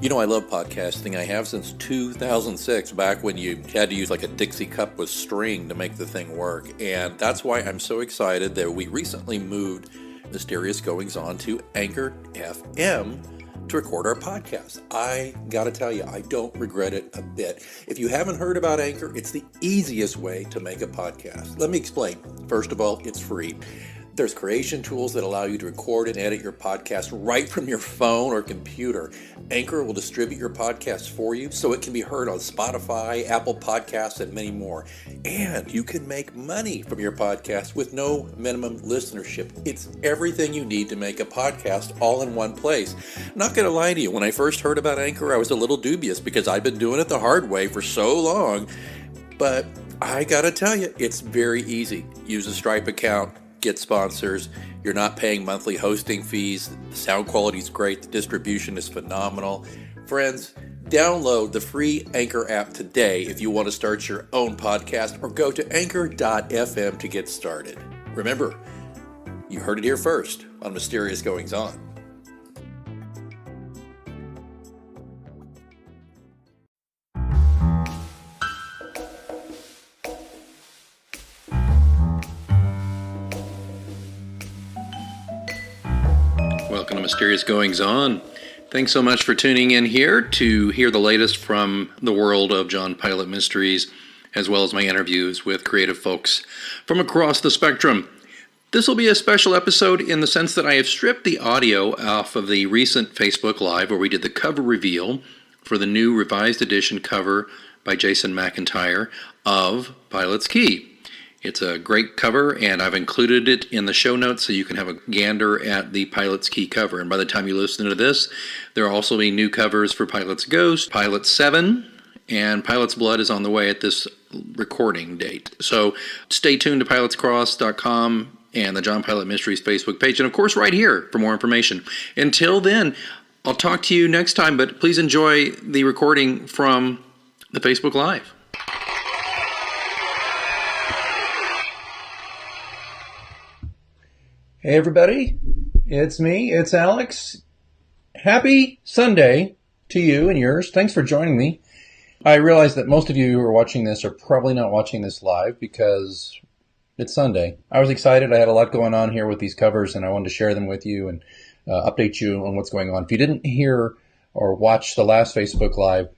You know, I love podcasting. I have since 2006, back when you had to use like a Dixie cup with string to make the thing work. And that's why I'm so excited that we recently moved Mysterious Goings On to Anchor FM to record our podcast. I gotta tell you, I don't regret it a bit. If you haven't heard about Anchor, it's the easiest way to make a podcast. Let me explain. First of all, it's free. There's creation tools that allow you to record and edit your podcast right from your phone or computer. Anchor will distribute your podcast for you so it can be heard on Spotify, Apple Podcasts, and many more. And you can make money from your podcast with no minimum listenership. It's everything you need to make a podcast all in one place. Not going to lie to you, when I first heard about Anchor, I was a little dubious because I've been doing it the hard way for so long. But I got to tell you, it's very easy. Use a Stripe account. Get sponsors. You're not paying monthly hosting fees. The sound quality is great. The distribution is phenomenal. Friends, download the free Anchor app today if you want to start your own podcast, or go to anchor.fm to get started. Remember, you heard it here first on Mysterious Goings On. Welcome to Mysterious Goings On. Thanks so much for tuning in here to hear the latest from the world of John Pilate mysteries, as well as my interviews with creative folks from across the spectrum. This will be a special episode in the sense that I have stripped the audio off of the recent Facebook Live where we did the cover reveal for the new revised edition cover by Jason McIntyre of Pilate's Key. It's a great cover, and I've included it in the show notes so you can have a gander at the Pilate's Key cover. And by the time you listen to this, there will also be new covers for Pilate's Ghost, Pilate 7, and Pilate's Blood is on the way at this recording date. So stay tuned to pilatescross.com and the John Pilate Mysteries Facebook page, and of course right here for more information. Until then, I'll talk to you next time, but please enjoy the recording from the Facebook Live. Hey everybody, it's me, it's Alex. Happy Sunday to you and yours. Thanks for joining me. I realize that most of you who are watching this are probably not watching this live because it's Sunday. I was excited. I had a lot going on here with these covers and I wanted to share them with you and update you on what's going on. If you didn't hear or watch the last Facebook Live,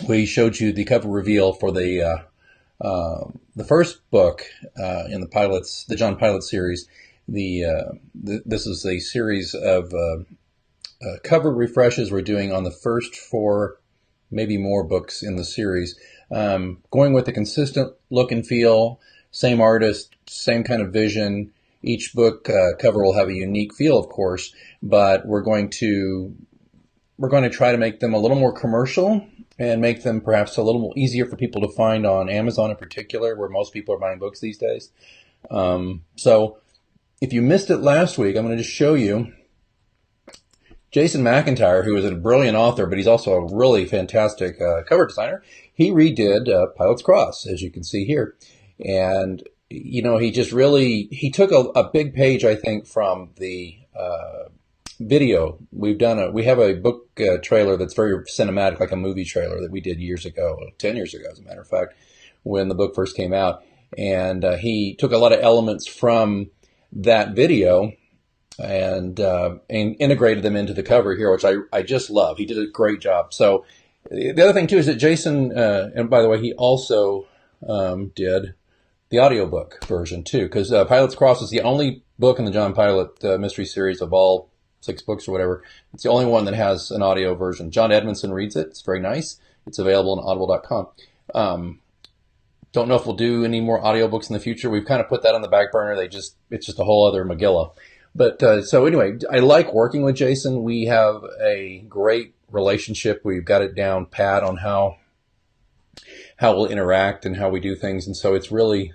we showed you the cover reveal for the first book in the John Pilate series. This is a series of cover refreshes we're doing on the first 4, maybe more books in the series. Going with a consistent look and feel, same artist, same kind of vision. Each book cover will have a unique feel, of course, but we're going to try to make them a little more commercial and make them perhaps a little more easier for people to find on Amazon in particular, where most people are buying books these days. So if you missed it last week, I'm going to just show you Jason McIntyre, who is a brilliant author, but he's also a really fantastic cover designer. He redid Pilate's Cross, as you can see here. And, you know, he took a big page, I think, from the video. We have a book trailer that's very cinematic, like a movie trailer that we did years ago, 10 years ago, as a matter of fact, when the book first came out. And he took a lot of elements from that video and integrated them into the cover here, which I just love. He did a great job. So the other thing too is that Jason, and by the way, he also did the audiobook version too, because Pilate's Cross is the only book in the John Pilate mystery series of all 6 books or whatever. It's the only one that has an audio version. John Edmondson reads it. It's very nice. It's available on audible.com. Don't know if we'll do any more audiobooks in the future. We've kind of put that on the back burner. It's just a whole other Megillah. But so anyway, I like working with Jason. We have a great relationship. We've got it down pat on how we'll interact and how we do things. And so it's really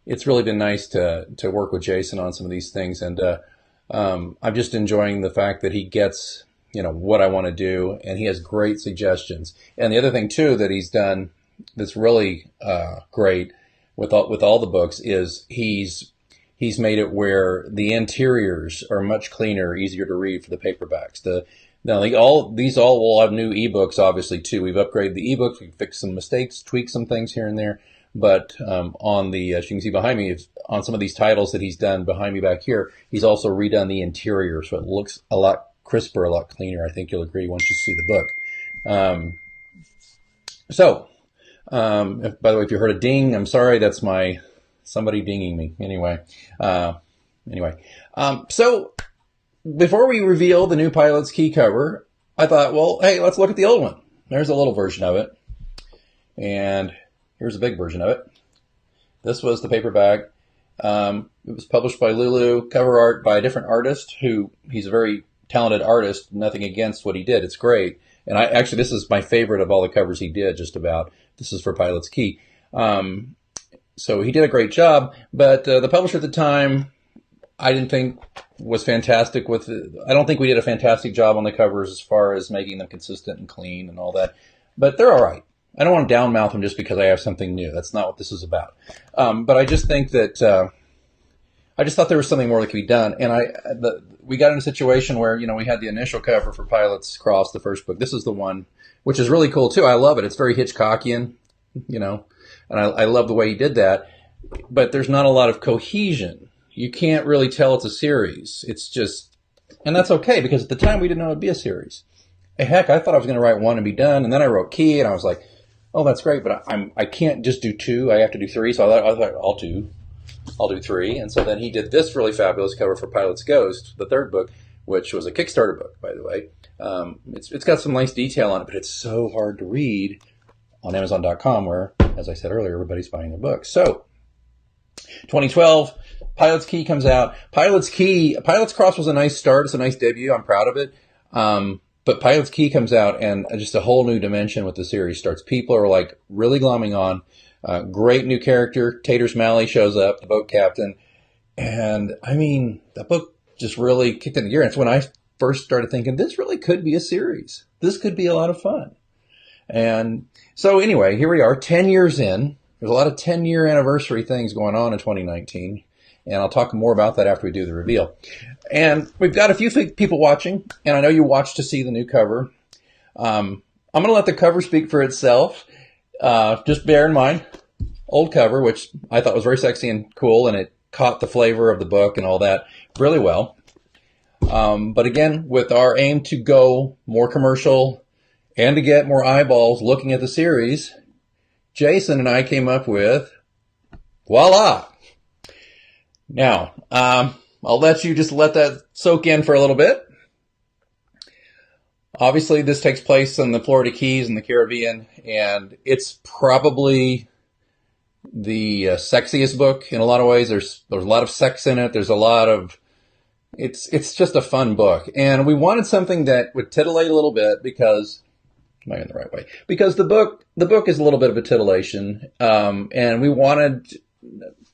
been nice to work with Jason on some of these things. And I'm just enjoying the fact that he gets, you know, what I want to do, and he has great suggestions. And the other thing too that he's done that's really great with all the books is he's made it where the interiors are much cleaner, easier to read for the paperbacks. Now, these all will have new ebooks, obviously, too. We've upgraded the ebooks. We've fixed some mistakes, tweaked some things here and there. But on the, as you can see behind me, on some of these titles that he's done behind me back here, he's also redone the interior, so it looks a lot crisper, a lot cleaner. I think you'll agree once you see the book. By the way, if you heard a ding, I'm sorry. That's somebody dinging me. Anyway. So before we reveal the new Pilate's Key cover, I thought, well, hey, let's look at the old one. There's a little version of it. And here's a big version of it. This was the paperback. It was published by Lulu, cover art by a different artist he's a very talented artist. Nothing against what he did. It's great. And this is my favorite of all the covers he did, just about. This is for Pilate's Key. So he did a great job, but the publisher at the time, I didn't think was fantastic with it. I don't think we did a fantastic job on the covers as far as making them consistent and clean and all that. But they're all right. I don't want to downmouth them just because I have something new. That's not what this is about. But I just think that I just thought there was something more that could be done. And we got in a situation where, we had the initial cover for Pilate's Cross, the first book. This is the one, which is really cool too. I love it. It's very Hitchcockian, and I love the way he did that. But there's not a lot of cohesion. You can't really tell it's a series. It's just, and that's okay because at the time we didn't know it'd be a series. Heck, I thought I was going to write one and be done, and then I wrote Key, and I was like, oh, that's great, but I can't just do two. I have to do three. So I thought I'll do three. And so then he did this really fabulous cover for Pilate's Ghost, the third book, which was a Kickstarter book, by the way. It's got some nice detail on it, but it's so hard to read on Amazon.com, where, as I said earlier, everybody's buying their books. So 2012, Pilate's Key comes out. Pilate's Cross was a nice start. It's a nice debut. I'm proud of it. But Pilate's Key comes out, and just a whole new dimension with the series starts. People are like really glomming on. Great new character. Tater Smalley shows up, the boat captain. And I mean, that book just really kicked into gear. And it's when I first started thinking, this really could be a series. This could be a lot of fun. And so anyway, here we are, 10 years in. There's a lot of 10-year anniversary things going on in 2019. And I'll talk more about that after we do the reveal. And we've got a few people watching, and I know you watched to see the new cover. I'm going to let the cover speak for itself. Just bear in mind, old cover, which I thought was very sexy and cool, and it caught the flavor of the book and all that really well. But again, with our aim to go more commercial and to get more eyeballs looking at the series, Jason and I came up with, voila! Now, I'll let you just let that soak in for a little bit. Obviously, this takes place in the Florida Keys in the Caribbean, and it's probably the sexiest book in a lot of ways. There's a lot of sex in it. There's a lot of, it's just a fun book. And we wanted something that would titillate a little bit because, am I in the right way? Because the book is a little bit of a titillation, and we wanted,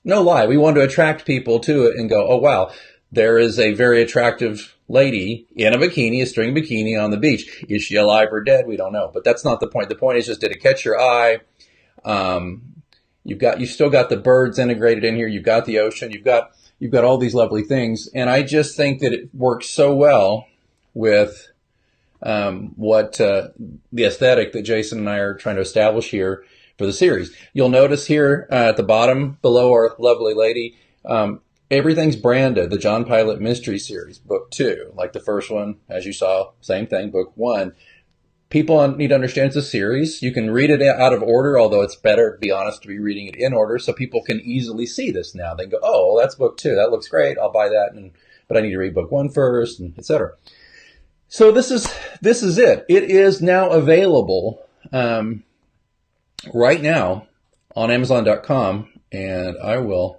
no lie, we wanted to attract people to it and go, oh, wow, there is a very attractive lady in a bikini, a string bikini on the beach. Is she alive or dead? We don't know. But that's not the point. The point is just, did it catch your eye? You've still got the birds integrated in here. You've got the ocean. You've got all these lovely things. And I just think that it works so well with the aesthetic that Jason and I are trying to establish here for the series. You'll notice here at the bottom below our lovely lady, everything's branded. The John Pilate Mystery Series, Book 2. Like the first one, as you saw, same thing, Book 1. People need to understand it's a series. You can read it out of order, although it's better, to be honest, to be reading it in order so people can easily see this now. They can go, oh, well, that's Book 2. That looks great. I'll buy that, but I need to read Book 1 first, and etc. So this is it. It is now available right now on Amazon.com, and I'm going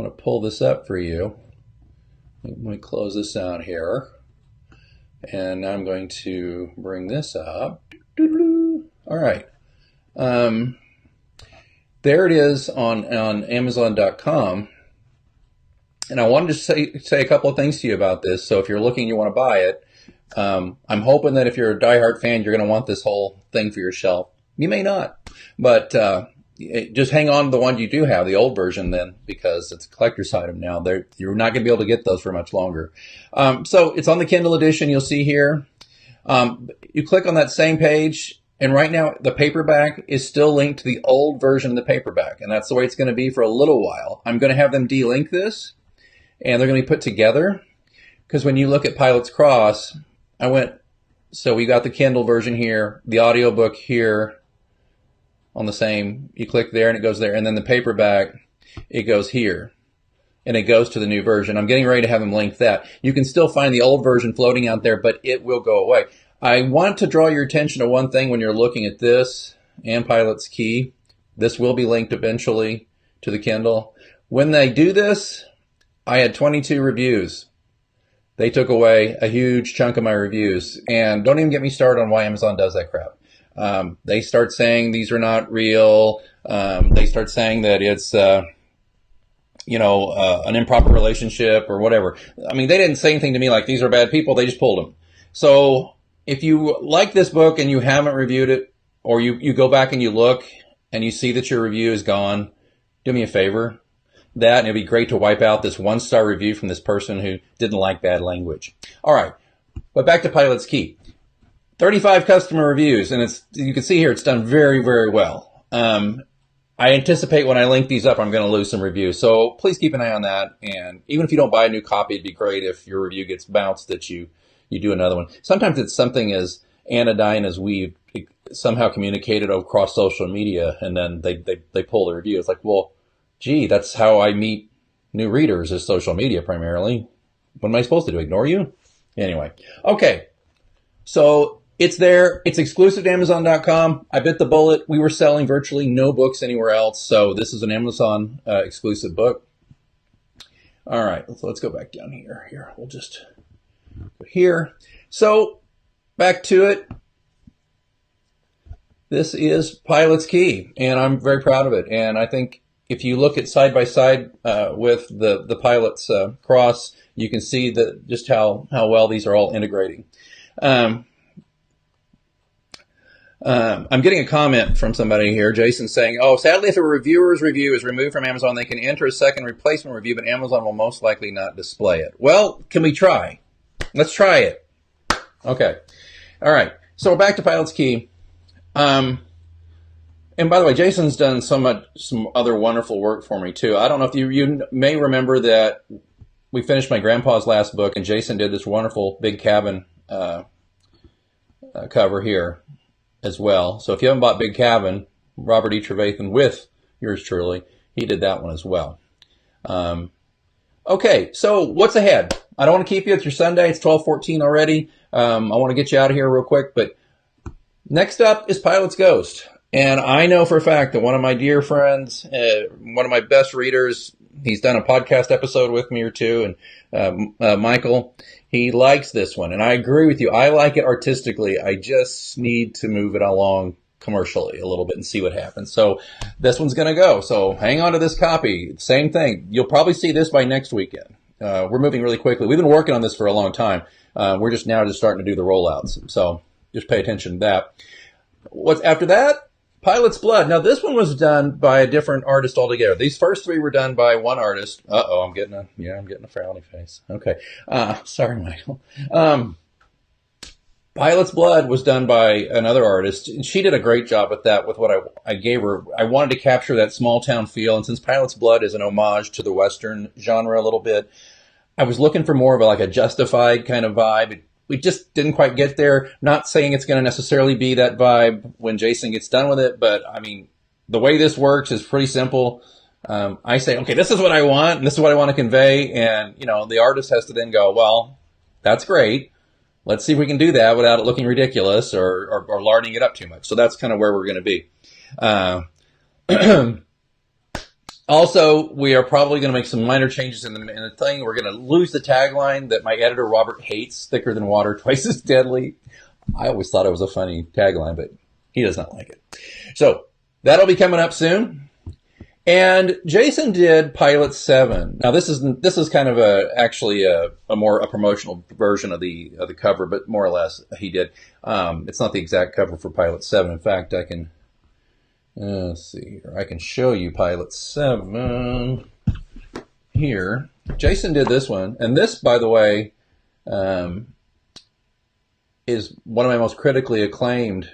to pull this up for you. Let me close this out here. And now I'm going to bring this up. All right. There it is on Amazon.com. And I wanted to say a couple of things to you about this. So if you're looking, you want to buy it. I'm hoping that if you're a diehard fan, you're going to want this whole thing for your shelf. You may not, but just hang on to the one you do have, the old version then, because it's a collector's item now. You're not going to be able to get those for much longer. So it's on the Kindle edition, you'll see here. You click on that same page, and right now the paperback is still linked to the old version of the paperback, and that's the way it's going to be for a little while. I'm going to have them delink this, and they're going to be put together, because when you look at Pilate's Cross, so we got the Kindle version here, the audiobook here on the same, you click there and it goes there, and then the paperback, it goes here, and it goes to the new version. I'm getting ready to have them link that. You can still find the old version floating out there, but it will go away. I want to draw your attention to one thing when you're looking at this and Pilate's Key. This will be linked eventually to the Kindle. When they do this, I had 22 reviews. They took away a huge chunk of my reviews. And don't even get me started on why Amazon does that crap. They start saying these are not real. They start saying that it's, an improper relationship or whatever. I mean, they didn't say anything to me like these are bad people. They just pulled them. So if you like this book and you haven't reviewed it, or you go back and you look and you see that your review is gone, do me a favor. And it'd be great to wipe out this 1-star review from this person who didn't like bad language. All right. But back to Pilate's Key. 35 customer reviews, and you can see here it's done very, very well. I anticipate when I link these up, I'm going to lose some reviews. So please keep an eye on that. And even if you don't buy a new copy, it'd be great if your review gets bounced that you do another one. Sometimes it's something as anodyne as we've somehow communicated across social media, and then they pull the review. It's like, well, gee, that's how I meet new readers, is social media primarily. What am I supposed to do, ignore you? Anyway, okay. So it's there. It's exclusive to Amazon.com. I bit the bullet. We were selling virtually no books anywhere else, so this is an Amazon exclusive book. All right, so let's go back down here. Here, we'll just go here. So back to it. This is Pilate's Key, and I'm very proud of it. And I think if you look at side by side with the Pilate's Cross, you can see that just how well these are all integrating. I'm getting a comment from somebody here, Jason, saying, oh, sadly, if a reviewer's review is removed from Amazon, they can enter a second replacement review, but Amazon will most likely not display it. Well, can we try? Let's try it. Okay. All right. So we're back to Pilate's Key. And by the way, Jason's done some other wonderful work for me, too. I don't know if you may remember that we finished my grandpa's last book, and Jason did this wonderful big cabin cover here as well. So if you haven't bought Big Cabin, Robert E. Trevathan with yours truly, he did that one as well. Okay, so what's ahead? I don't want to keep you. It's your Sunday. It's 12:14 already. I want to get you out of here real quick, but next up is Pilate's Ghost. And I know for a fact that one of my dear friends, one of my best readers, he's done a podcast episode with me or two, and Michael, he likes this one. And I agree with you. I like it artistically. I just need to move it along commercially a little bit and see what happens. So this one's going to go. So hang on to this copy. Same thing. You'll probably see this by next weekend. We're moving really quickly. We've been working on this for a long time. We're just starting to do the rollouts. So just pay attention to that. What's after that? Pilate's Blood. Now, this one was done by a different artist altogether. These first three were done by one artist. Uh-oh, I'm getting a frowny face. Okay. Sorry, Michael. Pilate's Blood was done by another artist, and she did a great job with that, with what I gave her. I wanted to capture that small town feel, and since Pilate's Blood is an homage to the Western genre a little bit, I was looking for more of a Justified kind of vibe. We just didn't quite get there. Not saying it's going to necessarily be that vibe when Jason gets done with it, but I mean, the way this works is pretty simple. I say, okay, this is what I want, and this is what I want to convey, and the artist has to then go, well, that's great. Let's see if we can do that without it looking ridiculous or larding it up too much. So that's kind of where we're going to be. Also, we are probably going to make some minor changes in the thing. We're going to lose the tagline that my editor, Robert, hates, thicker than water, twice as deadly. I always thought it was a funny tagline, but he does not like it. So that'll be coming up soon. And Jason did Pilate 7. Now, this is kind of actually a promotional version of the cover, but more or less he did. It's not the exact cover for Pilate 7. In fact, I can... let's see here. I can show you Pilate 7 here. Jason did this one. And this, by the way, is one of my most critically acclaimed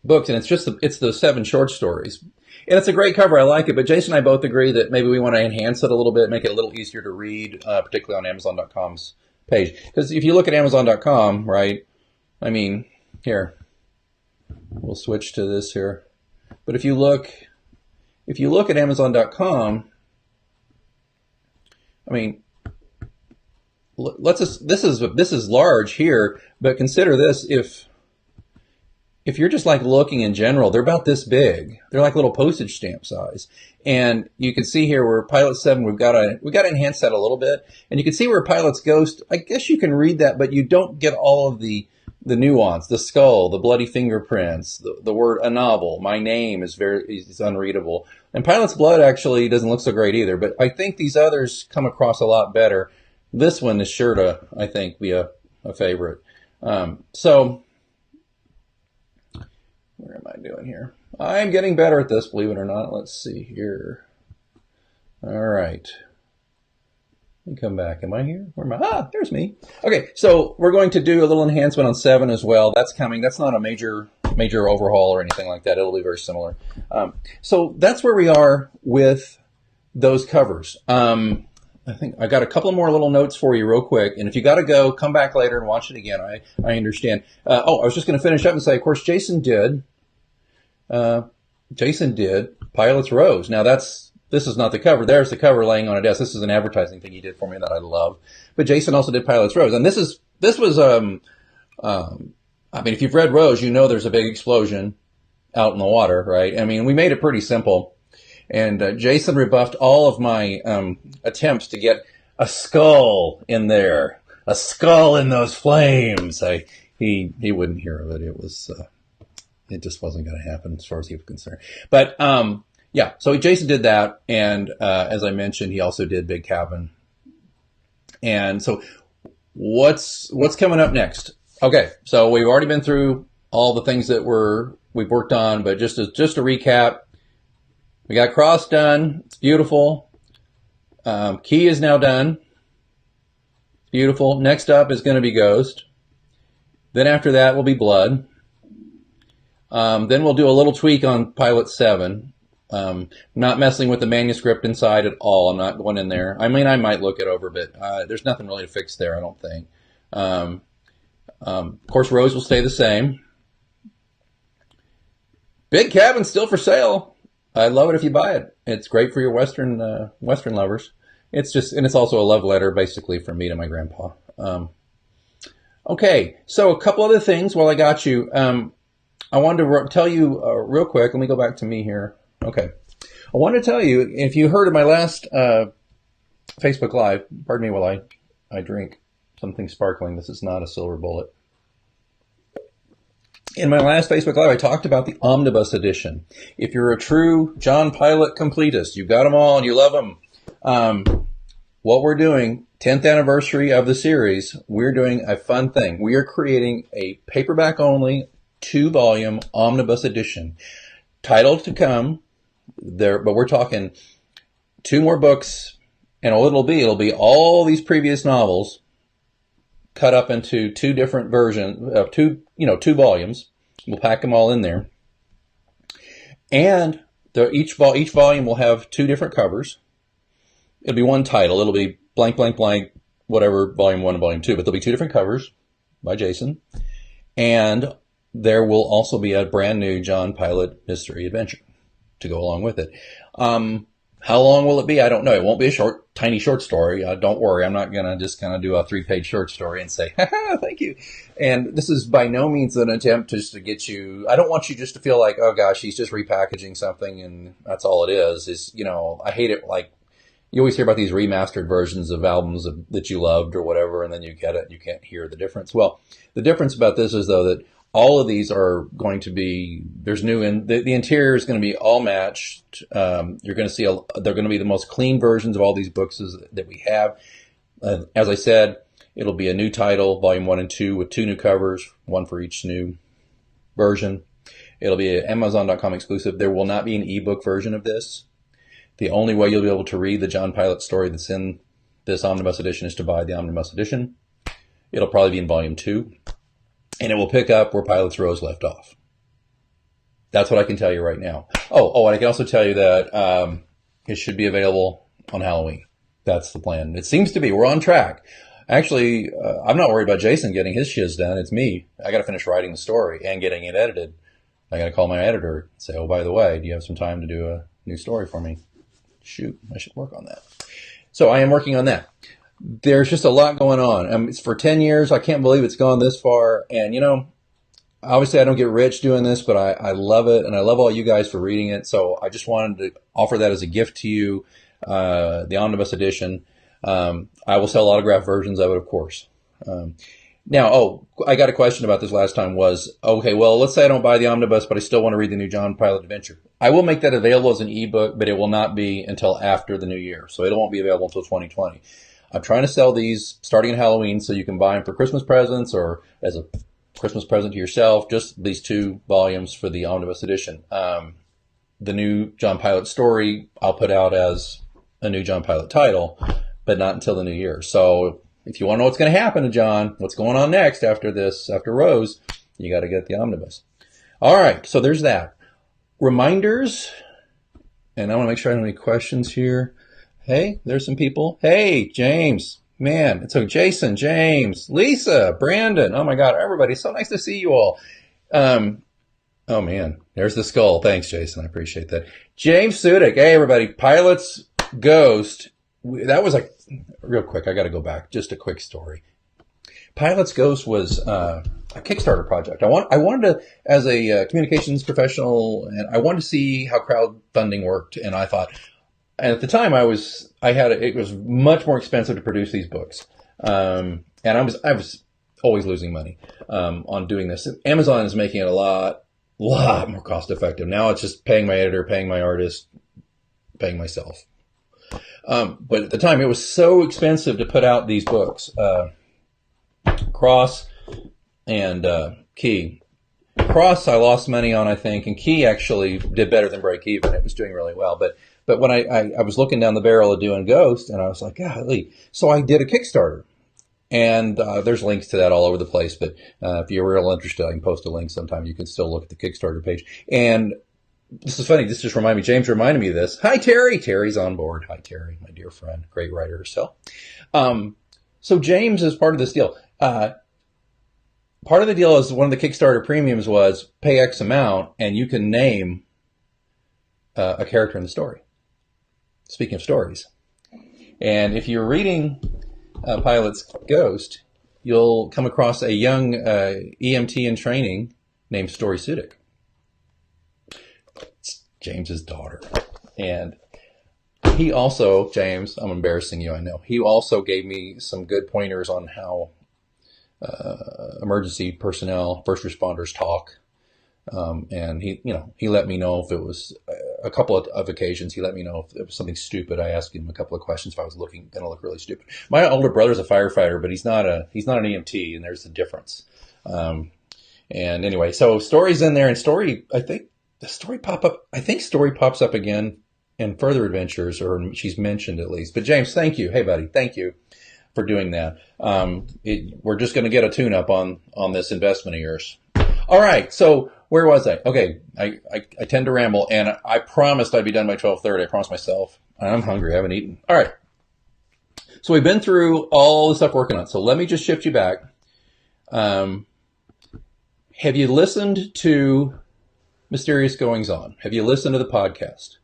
books, and it's the 7 short stories. And it's a great cover. I like it, but Jason and I both agree that maybe we want to enhance it a little bit, make it a little easier to read, particularly on Amazon.com's page. Because if you look at Amazon.com, right, I mean, here, we'll switch to this here. But if you look at Amazon.com, I mean, this is large here, but consider this, if you're just like looking in general, they're about this big. They're like little postage stamp size. And you can see here where Pilate 7, we've got to enhance that a little bit. And you can see where Pilate's ghost, I guess you can read that, but you don't get all of the nuance, the skull, the bloody fingerprints, the word a novel, my name is unreadable. And Pilate's blood actually doesn't look so great either, but I think these others come across a lot better. This one is sure to, I think, be a favorite. So where am I doing here? I'm getting better at this, believe it or not. Let's see here. All right. Let me come back. Am I here? Where am I? Ah, there's me. Okay, so we're going to do a little enhancement on 7 as well. That's coming. That's not a major overhaul or anything like that. It'll be very similar. So that's where we are with those covers. I think I got a couple more little notes for you real quick. And if you got to go, come back later and watch it again. I understand. I was just going to finish up and say, of course, Jason did Pilate's Rose. Now this is not the cover. There's the cover laying on a desk. This is an advertising thing he did for me that I love. But Jason also did Pilate's Rose. And this was I mean, if you've read Rose, you know there's a big explosion out in the water, right? I mean, we made it pretty simple. And Jason rebuffed all of my attempts to get a skull in there, a skull in those flames. He wouldn't hear of it. It just wasn't going to happen as far as he was concerned. But yeah, so Jason did that, and as I mentioned, he also did Big Cabin. And so, what's coming up next? Okay, so we've already been through all the things that we've worked on, but just to recap. We got Cross done. It's beautiful. Key is now done. It's beautiful. Next up is going to be Ghost. Then after that will be Blood. Then we'll do a little tweak on Pilate 7. Not messing with the manuscript inside at all. I'm not going in there. I mean, I might look it over, but there's nothing really to fix there, I don't think. Of course, Rose will stay the same. Big Cabin's still for sale. I'd love it if you buy it. It's great for your Western lovers. And it's also a love letter, basically, from me to my grandpa. Okay, so a couple other things while I got you. I wanted to tell you real quick. Let me go back to me here. Okay. I wanted to tell you, if you heard of my last Facebook Live, pardon me while I drink something sparkling. This is not a silver bullet. In my last Facebook Live, I talked about the Omnibus Edition. If you're a true John Pilate completist, you've got them all and you love them. What we're doing, 10th anniversary of the series, we're doing a fun thing. We are creating a paperback-only 2-volume Omnibus Edition. Title to come, there, but we're talking 2 more books, and it'll be all these previous novels cut up into 2 different versions of 2 volumes. We'll pack them all in there. And each volume will have 2 different covers. It'll be one title. It'll be blank, blank, blank, whatever, volume 1 and volume 2. But there'll be 2 different covers by Jason. And there will also be a brand new John Pilate mystery adventure to go along with it. How long will it be? I don't know. It won't be a tiny short story. Don't worry. I'm not going to just kind of do a 3-page short story and say, ha, thank you. And this is by no means an attempt just to get you, I don't want you just to feel like, oh gosh, he's just repackaging something and that's all it is. I hate it. Like, you always hear about these remastered versions of albums that you loved or whatever, and then you get it and you can't hear the difference. Well, the difference about this is, though, that all of these are going to be, there's new, and the interior is going to be all matched. You're going to see, they're going to be the most clean versions of all these books that we have. As I said, it'll be a new title, volume 1 and 2, with 2 new covers, 1 for each new version. It'll be an Amazon.com exclusive. There will not be an ebook version of this. The only way you'll be able to read the John Pilate story that's in this Omnibus Edition is to buy the Omnibus Edition. It'll probably be in volume 2, and it will pick up where Pilate's Rose left off. That's what I can tell you right now. Oh, and I can also tell you that it should be available on Halloween. That's the plan. It seems to be. We're on track. Actually, I'm not worried about Jason getting his shiz done. It's me. I got to finish writing the story and getting it edited. I got to call my editor and say, oh, by the way, do you have some time to do a new story for me? Shoot, I should work on that. So I am working on that. There's just a lot going on. It's for 10 years. I can't believe it's gone this far. And, obviously I don't get rich doing this, but I love it. And I love all you guys for reading it. So I just wanted to offer that as a gift to you, the Omnibus Edition. I will sell autographed versions of it, of course. Now, I got a question about this last time was, okay, well, let's say I don't buy the Omnibus, but I still want to read the new John Pilate adventure. I will make that available as an ebook, but it will not be until after the new year. So it won't be available until 2020. I'm trying to sell these starting in Halloween so you can buy them for Christmas presents or as a Christmas present to yourself, just these 2 volumes for the Omnibus Edition. The new John Pilate story I'll put out as a new John Pilate title, but not until the new year. So if you want to know what's going to happen to John, what's going on next after this, after Rose, you got to get the Omnibus. All right, so there's that. Reminders, and I want to make sure I don't have any questions here. Hey, there's some people. Hey, James. Man, so Jason, James, Lisa, Brandon. Oh, my God, everybody. So nice to see you all. Oh, man, there's the skull. Thanks, Jason. I appreciate that. James Sudik. Hey, everybody. Pilate's Ghost. That was real quick. I got to go back. Just a quick story. Pilate's Ghost was a Kickstarter project. I wanted to, as a communications professional, and I wanted to see how crowdfunding worked. And I thought, and at the time it was much more expensive to produce these books. And I was always losing money, on doing this. Amazon is making it a lot more cost effective. Now it's just paying my editor, paying my artist, paying myself. But at the time it was so expensive to put out these books, Cross and Key. Cross I lost money on, I think, and Key actually did better than break even. It was doing really well. But when I was looking down the barrel of doing Ghost, and I was like, golly. So I did a Kickstarter. And there's links to that all over the place. But if you're real interested, I can post a link sometime. You can still look at the Kickstarter page. And this is funny. This just reminded me. James reminded me of this. Hi, Terry. Terry's on board. Hi, Terry, my dear friend. Great writer herself. So James is part of this deal. Part of the deal is one of the Kickstarter premiums was pay X amount, and you can name a character in the story. Speaking of stories. And if you're reading Pilate's Ghost, you'll come across a young EMT in training named Story Sudik. It's James's daughter. And he also, James, I'm embarrassing you, I know. He also gave me some good pointers on how emergency personnel, first responders talk. And he let me know if it was a couple of occasions. He let me know if it was something stupid. I asked him a couple of questions if I was going to look really stupid. My older brother's a firefighter, but he's not an EMT, and there's a difference. And anyway, so Story's in there, and Story pops up again in further adventures, or she's mentioned at least. But James, thank you. Hey, buddy, thank you for doing that. We're just going to get a tune-up on this investment of yours. All right, so where was I? Okay, I tend to ramble, and I promised I'd be done by 12:30. I promised myself. I'm hungry. I haven't eaten. All right. So we've been through all the stuff working on. So let me just shift you back. Have you listened to Mysterious Goings On? Have you listened to the podcast?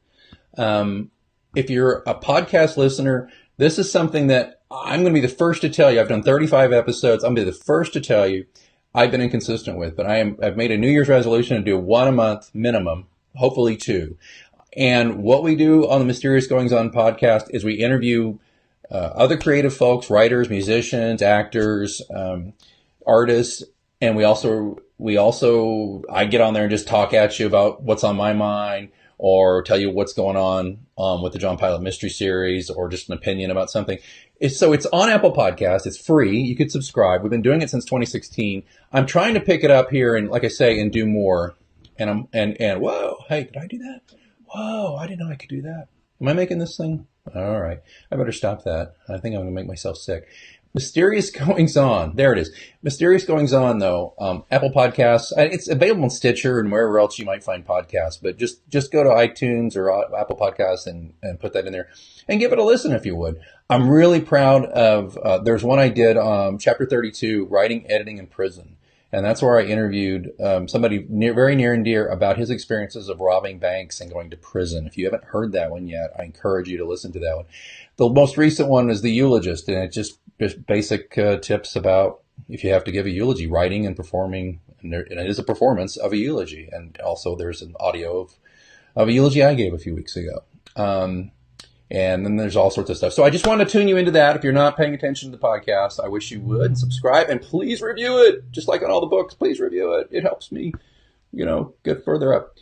If you're a podcast listener, this is something that I'm going to be the first to tell you. I've done 35 episodes. I'm going to be the first to tell you I've been inconsistent with, but I've made a New Year's resolution to do 1 a month minimum, hopefully 2. And what we do on the Mysterious Goings On podcast is we interview other creative folks, writers, musicians, actors, artists, and we also I get on there and just talk at you about what's on my mind, or tell you what's going on with the John Pilate Mystery Series, or just an opinion about something. It's on Apple Podcasts. It's free. You could subscribe. We've been doing it since 2016. I'm trying to pick it up here and, like I say, and do more. And whoa, hey, did I do that? Whoa, I didn't know I could do that. Am I making this thing? All right. I better stop that. I think I'm going to make myself sick. Mysterious Goings On. There it is. Mysterious Goings On, though. Apple Podcasts. It's available on Stitcher and wherever else you might find podcasts. But just go to iTunes or Apple Podcasts and put that in there and give it a listen if you would. I'm really proud of. There's one I did, Chapter 32, Writing, Editing in Prison. And that's where I interviewed somebody very near and dear about his experiences of robbing banks and going to prison. If you haven't heard that one yet, I encourage you to listen to that one. The most recent one is The Eulogist, and it's just basic tips about if you have to give a eulogy, writing and performing. And it is a performance of a eulogy. And also there's an audio of a eulogy I gave a few weeks ago. And then there's all sorts of stuff. So I just want to tune you into that. If you're not paying attention to the podcast, I wish you would subscribe and please review it. Just like on all the books, please review it. It helps me, get further up.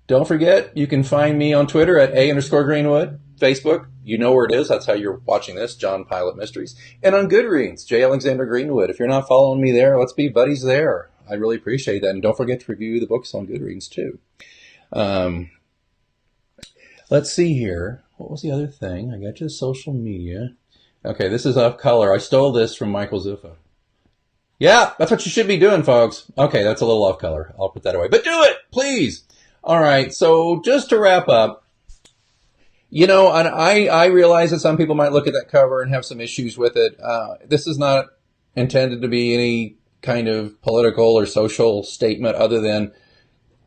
Don't forget, you can find me on Twitter at @A_Greenwood. Facebook, you know where it is. That's how you're watching this, John Pilate Mysteries. And on Goodreads, J. Alexander Greenwood. If you're not following me there, let's be buddies there. I really appreciate that. And don't forget to review the books on Goodreads too. Let's see here. What was the other thing? I got to social media. Okay, this is off color. I stole this from Michael Zuffa. Yeah, that's what you should be doing, folks. Okay, that's a little off color. I'll put that away. But do it, please. All right, so just to wrap up, and I realize that some people might look at that cover and have some issues with it. This is not intended to be any kind of political or social statement other than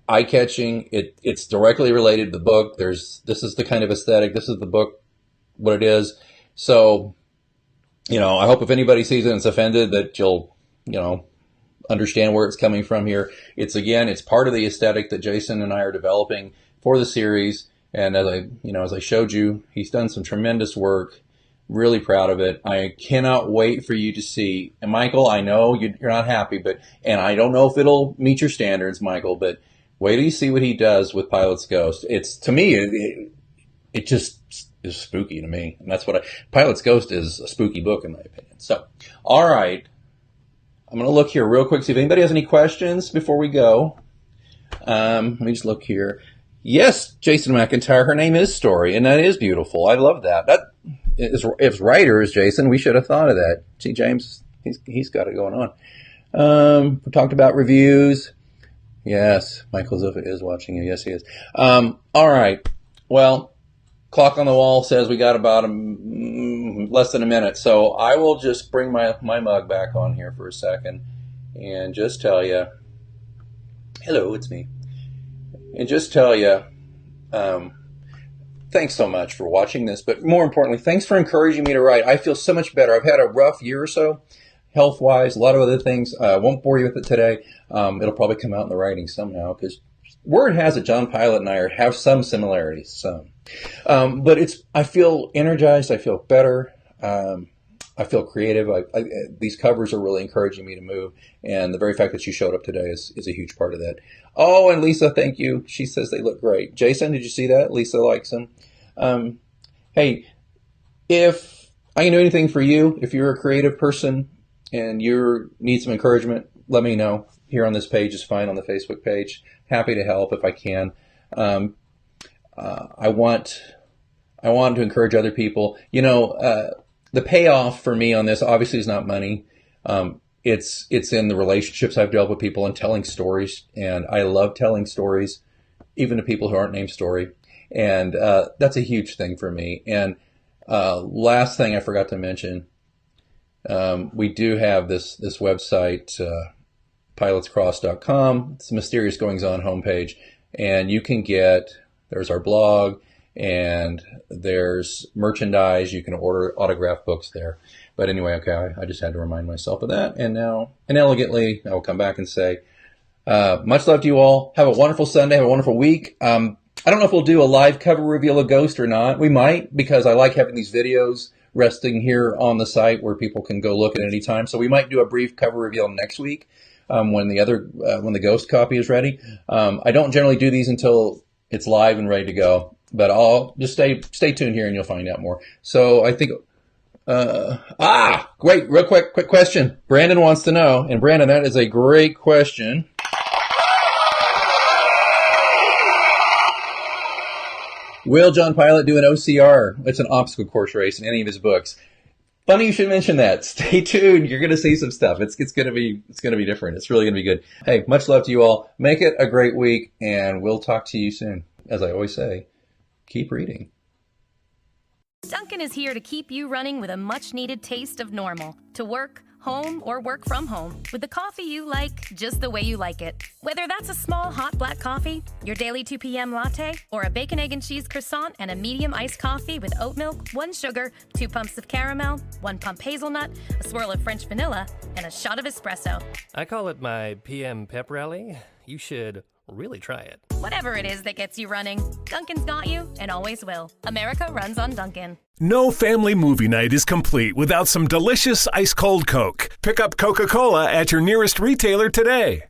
eye-catching. It's directly related to the book. This is the kind of aesthetic. This is the book, what it is. So, I hope if anybody sees it and is offended that you'll, understand where it's coming from here. It's part of the aesthetic that Jason and I are developing for the series. And as I showed you, he's done some tremendous work. Really proud of it. I cannot wait for you to see. And Michael, I know you're not happy, and I don't know if it'll meet your standards, Michael, but wait till you see what he does with Pilate's Ghost. It's, to me, it just is spooky to me. And that's Pilate's Ghost is a spooky book in my opinion. So, all right. I'm going to look here real quick, see if anybody has any questions before we go. Let me just look here. Yes, Jason McIntyre, her name is Story, and that is beautiful. I love that. If writers, Jason, we should have thought of that. See, James, he's got it going on. We talked about reviews. Yes, Michael Zuffa is watching you. Yes, he is. All right. Well, clock on the wall says we got about less than a minute, so I will just bring my mug back on here for a second and just tell you, hello, it's me. And just tell you, thanks so much for watching this, but more importantly, thanks for encouraging me to write. I feel so much better. I've had a rough year or so, health-wise, a lot of other things. I won't bore you with it today. It'll probably come out in the writing somehow, because word has it John Pilate and I have some similarities, some. But I feel energized. I feel better. I feel creative. These covers are really encouraging me to move, and the very fact that you showed up today is a huge part of that. Oh, and Lisa, thank you. She says they look great. Jason, did you see that? Lisa likes them. Hey, if I can do anything for you, if you're a creative person and you need some encouragement, let me know. Here on this page is fine, on the Facebook page. Happy to help if I can. I want to encourage other people. The payoff for me on this obviously is not money. It's in the relationships I've dealt with people and telling stories. And I love telling stories, even to people who aren't named Story. And that's a huge thing for me. And last thing I forgot to mention, we do have this website, pilatescross.com. It's the Mysterious Goings On homepage. And you can there's our blog, and there's merchandise. You can order autographed books there. But anyway, okay, I just had to remind myself of that. And now, inelegantly, I will come back and say, much love to you all. Have a wonderful Sunday. Have a wonderful week. I don't know if we'll do a live cover reveal of Ghost or not. We might, because I like having these videos resting here on the site where people can go look at any time. So we might do a brief cover reveal next week when the Ghost copy is ready. I don't generally do these until it's live and ready to go. But I'll just stay tuned here and you'll find out more. So I think, great, real quick question. Brandon wants to know, and Brandon, that is a great question. Will John Pilate do an OCR? It's an obstacle course race in any of his books. Funny you should mention that. Stay tuned. You're going to see some stuff. It's going to be different. It's really going to be good. Hey, much love to you all. Make it a great week, and we'll talk to you soon. As I always say, keep reading. Dunkin' is here to keep you running with a much-needed taste of normal. To work, home, or work from home. With the coffee you like, just the way you like it. Whether that's a small hot black coffee, your daily 2 p.m. latte, or a bacon, egg, and cheese croissant and a medium iced coffee with oat milk, 1 sugar, 2 pumps of caramel, 1 pump hazelnut, a swirl of French vanilla, and a shot of espresso. I call it my PM pep rally. You should really try it. Whatever it is that gets you running, Dunkin's got you and always will. America runs on Dunkin'. No family movie night is complete without some delicious ice-cold Coke. Pick up Coca-Cola at your nearest retailer today.